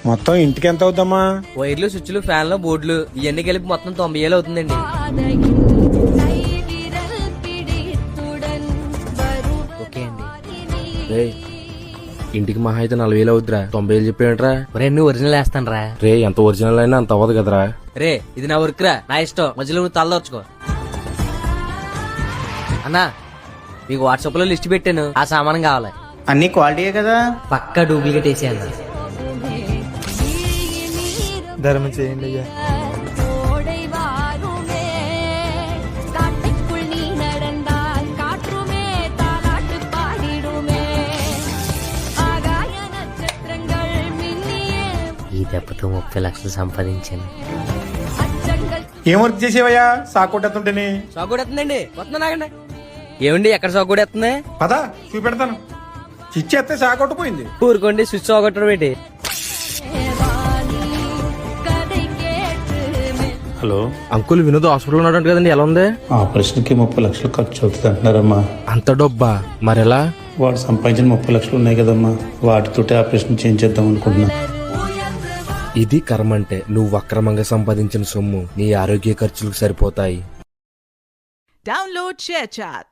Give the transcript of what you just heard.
మొత్తం ఇంటికి ఎంత అవుద్దమ్మా? వైర్లు, స్విచ్లు, ఫ్యాన్లు, బోర్డులు ఇవన్నీ కలిపి మొత్తం 90,000 అవుతుందండి. ఓకే అండి. ఇంటికి మహా అయితే 40,000 అవుద్దిరా. 90,000 చెప్పేంట్రా? ఒరే నువ్వు ఒరిజినల్ వేస్తాను రా. రే ఎంత ఒరిజినల్ అయినా అంత అవ్వదు కదరా. రే ఇది నా వర్క్ రా, నా ఇష్టం. మధ్యలో నువ్వు తలదొచ్చుకో. అన్నా మీకు వాట్సాప్ లో లిస్ట్ పెట్టాను, ఆ సామానం కావాలి. అన్ని క్వాలిటీయే కదా. పక్కా డూప్లికేట్ వేసేయాలి. ధర్మం చేయండి అయ్యా. ఈ దెబ్బతో 30 లక్షలు సంపాదించాను. ఏం వర్క్ చేసేవయ్యా సాకొట్టేస్తుంటేనే? సాగుడెత్తుందండి, వస్తున్నా నాగండి. ఏమండి ఎక్కడ సాగుడెత్తుంది? పదా చూపెడతాను. చిచ్చేస్తే సాకొట్టుపోయింది. ఊరుకోండి, స్విచ్ సాగొట్టడం ఏంటి? హలో అంకుల్ వినోద్ హాస్పిటల్ ఉన్నాడు కదండి, ఎలా ఉంది? ఆపరేషన్ కి 30 లక్షలు ఖర్చు అవుతుంది అంటున్నారమ్మా. అంత డబ్బా? మరెలా? వాడు సంపాదించిన 30 లక్షలు ఉన్నాయి కదమ్మా, వాటితోటి ఆపరేషన్ చేయించేద్దాం అనుకుంటున్నా. ఇది కర్మ అంటే. నువ్వు అక్రమంగా సంపాదించిన సొమ్ము నీ ఆరోగ్య ఖర్చులకు సరిపోతాయి. Download ShareChat.